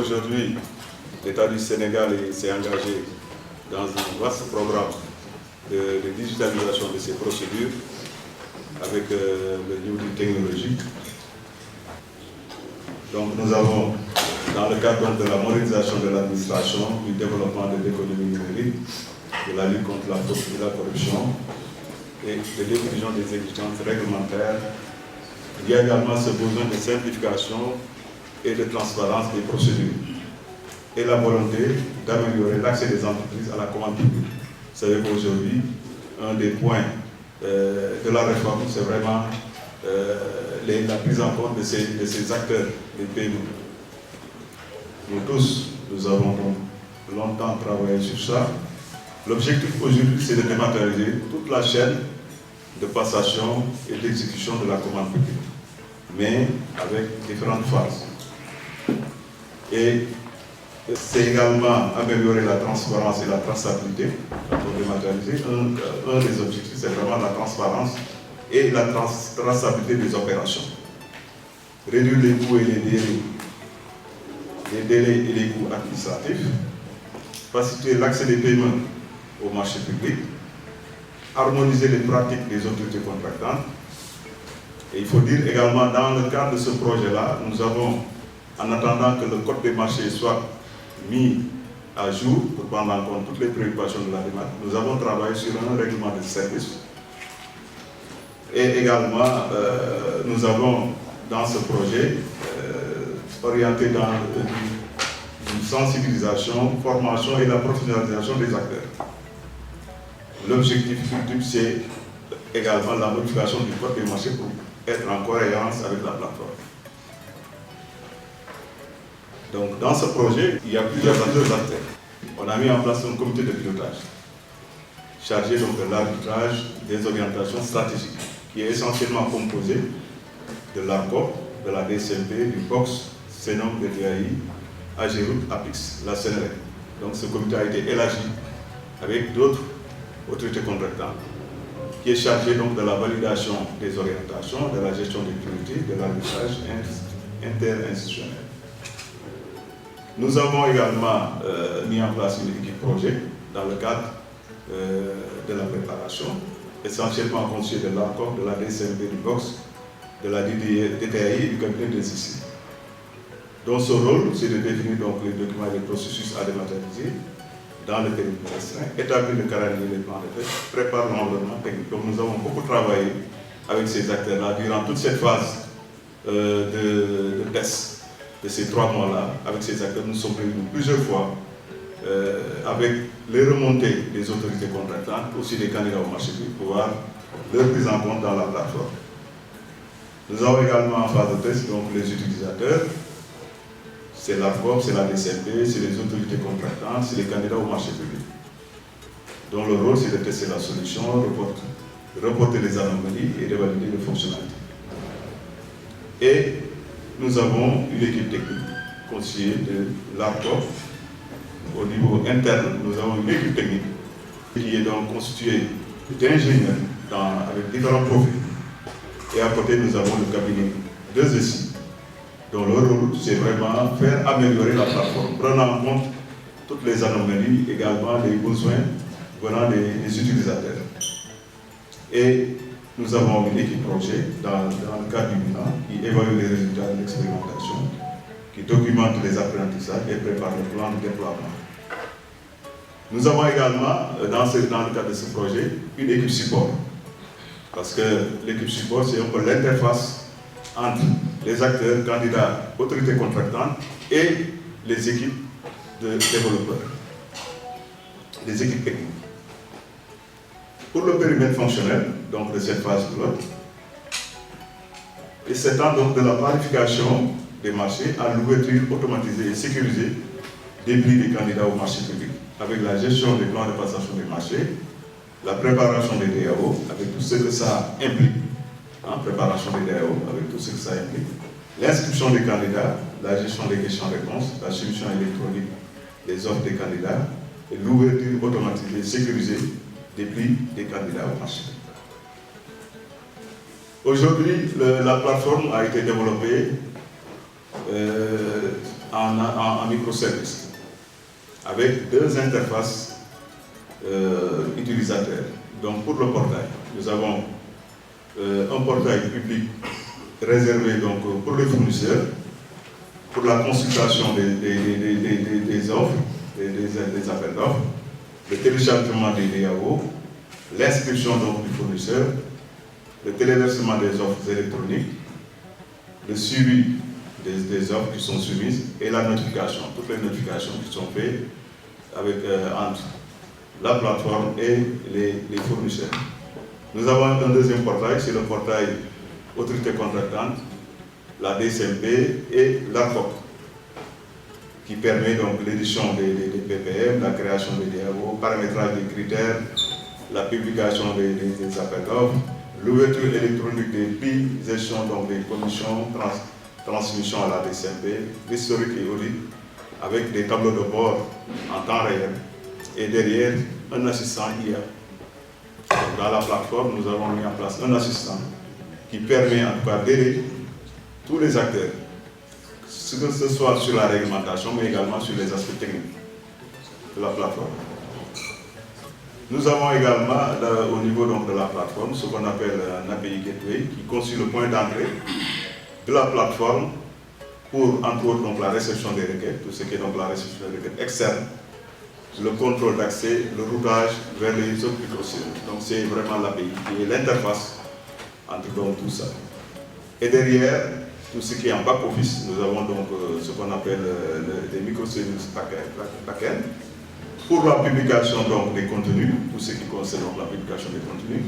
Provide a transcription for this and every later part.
aujourd'hui, l'État du Sénégal s'est engagé dans un vaste programme de digitalisation de ces procédures avec le niveau technologique. Donc nous avons, dans le cadre de la modernisation de l'administration, du développement de l'économie numérique, de la lutte contre la fraude et la corruption et de l'inclusion des exigences réglementaires, il y a également ce besoin de simplification et de transparence des procédures et la volonté d'améliorer l'accès des entreprises à la commande publique. Vous savez qu'aujourd'hui, un des points de la réforme, c'est vraiment la prise en compte de ces acteurs des PME. Nous tous, nous avons longtemps travaillé sur ça. L'objectif aujourd'hui, c'est de dématérialiser toute la chaîne de passation et d'exécution de la commande publique, mais avec différentes phases. Et c'est également améliorer la transparence et la traçabilité pour dématérialiser. Un des objectifs, c'est vraiment la transparence et la traçabilité des opérations. Réduire les coûts et les délais et les coûts administratifs, faciliter l'accès des paiements au marché public, harmoniser les pratiques des autorités contractantes. Et il faut dire également, dans le cadre de ce projet-là, nous avons, en attendant que le code des marchés soit mis à jour pour prendre en compte toutes les préoccupations de la démarche, nous avons travaillé sur un règlement de service. Et également, nous avons, dans ce projet, orienté dans une sensibilisation, formation et la professionnalisation des acteurs. L'objectif ultime, c'est également la modification du code des marchés pour être en cohérence avec la plateforme. Donc, dans ce projet, il y a plusieurs acteurs. On a mis en place un comité de pilotage chargé donc de l'arbitrage des orientations stratégiques, qui est essentiellement composé de l'ARCOP, de la DCMP, du BOX, CENOM, DTAI, AGEROUT, APIX, la CNRE. Donc ce comité a été élargi avec d'autres autorités contractantes, qui est chargé donc de la validation des orientations, de la gestion des priorités, de l'arbitrage interinstitutionnel. Nous avons également mis en place une équipe projet dans le cadre de la préparation, essentiellement constituée de l'ARCOP, de la DCMP, du BOX, de la DTAI et du cabinet des ICI. Donc ce rôle, c'est de définir donc, les documents et les processus à dématérialiser dans le périmètre restreint, établir le calendrier et les plans de test, préparer l'environnement technique. Donc nous avons beaucoup travaillé avec ces acteurs-là durant toute cette phase de test de ces 3 mois-là. Avec ces acteurs, nous sommes réunis plusieurs fois avec les remontées des autorités contractantes, aussi des candidats au marché public, pour voir leur prise en compte dans la plateforme. Nous avons également en phase de test donc, les utilisateurs. C'est l'ARCOP, c'est la DCMP, c'est les autorités contractantes, c'est les candidats au marché public. Donc le rôle, c'est de tester la solution, reporter les anomalies et de valider les fonctionnalités. Et nous avons une équipe technique constituée de l'ARCOP. Au niveau interne, nous avons une équipe technique qui est donc constituée d'ingénieurs avec différents profils. Et à côté, nous avons le cabinet 2SI, dont le rôle, c'est vraiment faire améliorer la plateforme, prenant en compte toutes les anomalies, également les besoins venant des utilisateurs. Et nous avons une équipe projet dans le cadre du bilan qui évalue les résultats de l'expérimentation, qui documente les apprentissages et prépare le plan de déploiement. Nous avons également, dans le cadre de ce projet, une équipe support. Parce que l'équipe support, c'est un peu l'interface entre les acteurs, candidats, autorités contractantes et les équipes de développeurs, les équipes techniques. Pour le périmètre fonctionnel, donc de cette phase pilote, il s'étend donc de la planification des marchés à l'ouverture automatisée et sécurisée des prix des candidats au marché public, avec la gestion des plans de passation des marchés, la préparation des DAO, avec tout ce que ça implique, préparation des DAO, avec tout ce que ça implique, l'inscription des candidats, la gestion des questions-réponses, la solution électronique des offres des candidats, et l'ouverture automatisée et sécurisée des prix des candidats au marché. Aujourd'hui, la plateforme a été développée en microservices, avec deux interfaces utilisateurs. Donc pour le portail, nous avons un portail public réservé donc, pour les fournisseurs, pour la consultation des offres, des appels d'offres, le téléchargement des DAO, l'inscription du fournisseur, le téléversement des offres électroniques, le suivi des offres qui sont soumises et la notification, toutes les notifications qui sont faites avec, entre la plateforme et les fournisseurs. Nous avons un deuxième portail, c'est le portail autorité contractante, la DCMP et l'ARCOP, qui permet donc l'édition des PPM, la création des DAO, paramétrage des critères, la publication des appels d'offres, l'ouverture électronique des prix, gestion donc des commissions, transmission à la DCMP, l'historique et audit, avec des tableaux de bord en temps réel, et derrière un assistant IA. Donc, dans la plateforme, nous avons mis en place un assistant qui permet en tout cas d'aider tous les acteurs, que ce soit sur la réglementation, mais également sur les aspects techniques de la plateforme. Nous avons également, au niveau donc, de la plateforme, ce qu'on appelle un API Gateway, qui constitue le point d'entrée de la plateforme pour, entre autres, donc, la réception des requêtes, tout ce qui est donc, la réception des requêtes externes, le contrôle d'accès, le routage vers les autres microservices. Donc c'est vraiment l'API qui est l'interface entre donc, tout ça. Et derrière, tout ce qui est en back-office, nous avons donc ce qu'on appelle les microservices back-end pour la publication donc, des contenus, tout ce qui concerne donc, la publication des contenus,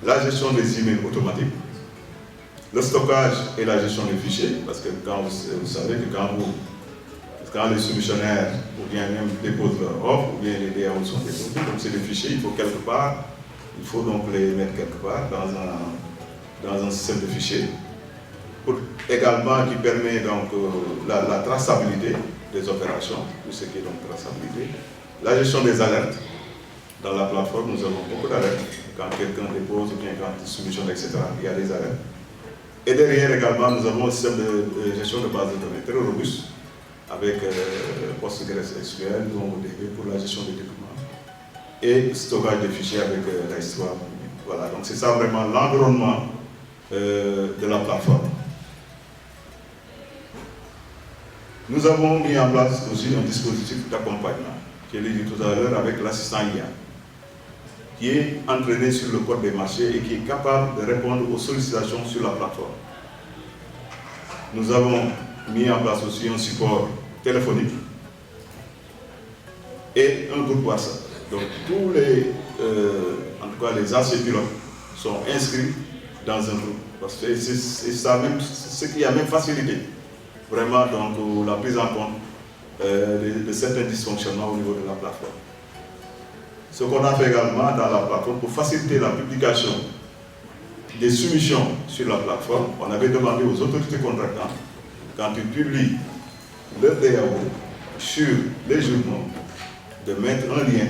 la gestion des emails automatiques, le stockage et la gestion des fichiers, parce que quand vous savez que quand les solutionnaires ou bien même déposent leur offre, ou bien les DAO sont déposés, donc c'est des fichiers, il faut quelque part, il faut donc les mettre quelque part dans un système de fichiers, pour, également qui permet donc la traçabilité des opérations, tout ce qui est donc traçabilité, la gestion des alertes. Dans la plateforme, nous avons beaucoup d'alertes. Quand quelqu'un dépose ou bien quand il solutionne, etc., il y a des alertes. Et derrière également, nous avons un système de gestion de base de données très robuste, avec PostgreSQL, MongoDB pour la gestion des documents, et stockage des fichiers avec la histoire. Voilà, donc c'est ça vraiment l'environnement de la plateforme. Nous avons mis en place aussi un dispositif d'accompagnement, qui est dit tout à l'heure avec l'assistant IA, qui est entraîné sur le code des marchés et qui est capable de répondre aux sollicitations sur la plateforme. Nous avons mis en place aussi un support téléphonique et un groupe WhatsApp. Donc tous les, en tout cas les anciens pilotes sont inscrits dans un groupe. Parce que c'est ce qui a même facilité vraiment donc, la prise en compte de certains dysfonctionnements au niveau de la plateforme. Ce qu'on a fait également dans la plateforme pour faciliter la publication des soumissions sur la plateforme, on avait demandé aux autorités contractantes, quand ils publient leur DAO sur les journaux, de mettre un lien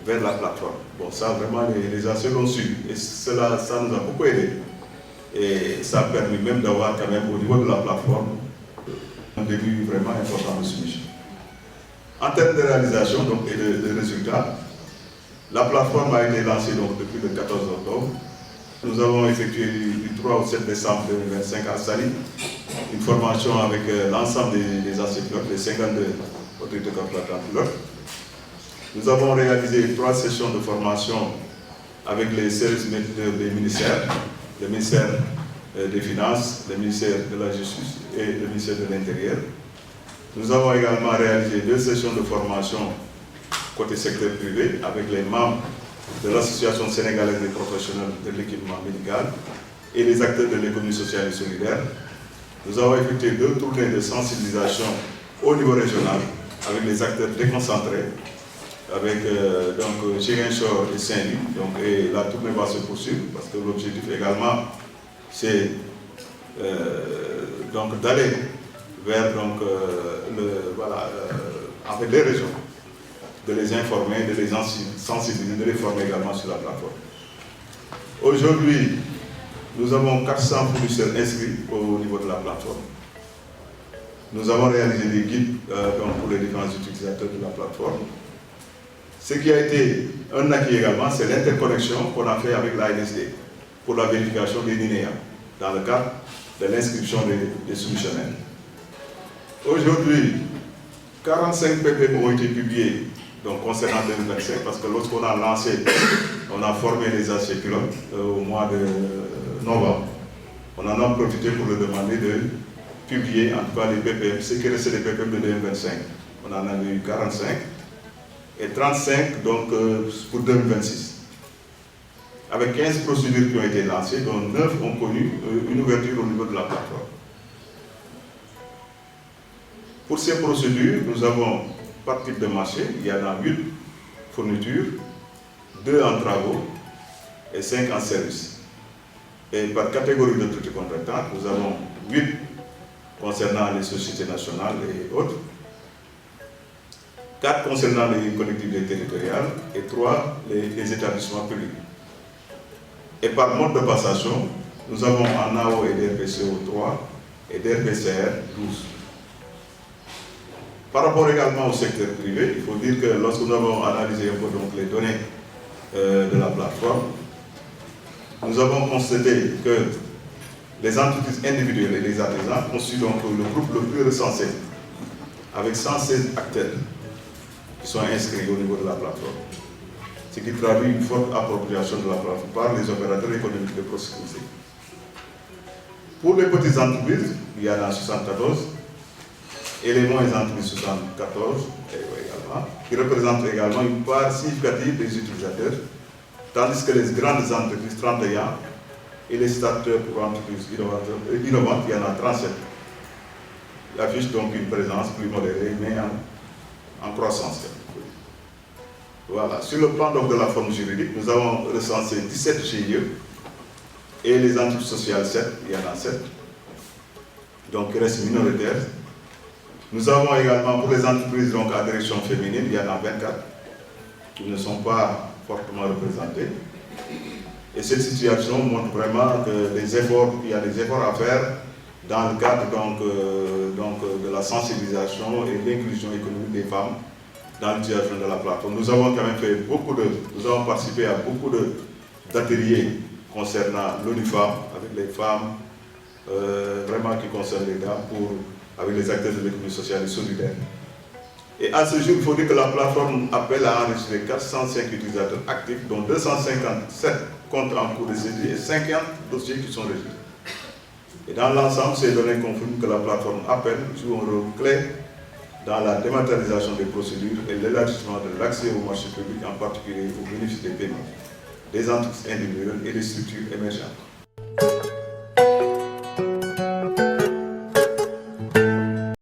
vers la plateforme. Bon, ça vraiment les anciens l'ont su et cela, ça nous a beaucoup aidé. Et ça a permis même d'avoir quand même au niveau de la plateforme un début vraiment important de soumission. En termes de réalisation donc, et de résultats, la plateforme a été lancée donc, depuis le 14 octobre. Nous avons effectué du 3 au 7 décembre 2025 à Sali une formation avec l'ensemble des anciens pilotes, les 52 autorités contractantes pilotes. Nous avons réalisé 3 sessions de formation avec les services des ministères, le ministère des Finances, le ministère de la Justice et le ministère de l'Intérieur. Nous avons également réalisé 2 sessions de formation côté secteur privé avec les membres de l'Association sénégalaise des professionnels de l'équipement médical et les acteurs de l'économie sociale et solidaire. Nous avons effectué 2 tournées de sensibilisation au niveau régional avec les acteurs déconcentrés, avec Ziguinchor et Saint-Louis. Et la tournée va se poursuivre parce que l'objectif également, c'est d'aller vers avec les régions, de les informer, de les sensibiliser, de les former également sur la plateforme. Aujourd'hui, nous avons 400 fournisseurs inscrits au niveau de la plateforme. Nous avons réalisé des guides donc pour les différents utilisateurs de la plateforme. Ce qui a été un acquis également, c'est l'interconnexion qu'on a fait avec l'ANSD pour la vérification des NINEA dans le cadre de l'inscription des soumissionnaires. Aujourd'hui, 45 PPM ont été publiés donc, concernant 2025 parce que lorsqu'on a lancé, on a formé les anciens pilotes au mois de novembre. On en a profité pour leur demander de publier en tout cas les PPM, ce qui restait des PPM de 2025. On en avait eu 45 et 35 donc, pour 2026. Avec 15 procédures qui ont été lancées, dont 9 ont connu une ouverture au niveau de la plateforme. Pour ces procédures, nous avons par type de marché, il y en a 8 fournitures, 2 en travaux et 5 en services. Et par catégorie d'autorité contractante, nous avons 8 concernant les sociétés nationales et autres, 4 concernant les collectivités territoriales et 3 les établissements publics. Et par mode de passation, nous avons en AO et DRPCO 3 et DRPCR 12. Par rapport également au secteur privé, il faut dire que lorsque nous avons analysé un peu donc les données de la plateforme, nous avons constaté que les entreprises individuelles et les artisans constituent donc le groupe le plus recensé, avec 116 acteurs qui sont inscrits au niveau de la plateforme, ce qui traduit une forte appropriation de la plateforme par les opérateurs économiques de proximité. Pour les petites entreprises, il y en a 74, et les moyennes entreprises 74 également, qui représentent également une part significative des utilisateurs, tandis que les grandes entreprises 31 et les start-up pour entreprises innovantes, il y en a 37. Il affiche donc une présence plus modérée, mais en croissance. Voilà. Sur le plan donc, de la forme juridique, nous avons recensé 17 GIE et les entreprises sociales 7, il y en a 7, donc il reste minoritaire. Nous avons également pour les entreprises donc, à direction féminine, il y en a 24 qui ne sont pas fortement représentées. Et cette situation montre vraiment qu'il y a des efforts à faire dans le cadre de la sensibilisation et de l'inclusion économique des femmes dans l'utilisation de la plateforme. Nous avons quand même fait nous avons participé à beaucoup d'ateliers concernant l'ONU Femmes, avec les femmes vraiment qui concernent les dames, avec les acteurs de l'économie sociale et solidaire. Et à ce jour, il faut dire que la plateforme appelle à enregistrer 405 utilisateurs actifs, dont 257 comptes en cours de saisie et 50 dossiers qui sont registrés. Et dans l'ensemble, ces données confirment que la plateforme appelle joue un rôle clé dans la dématérialisation des procédures et l'élargissement de l'accès au marché public, en particulier au bénéfice des paiements, des entreprises individuelles et des structures émergentes.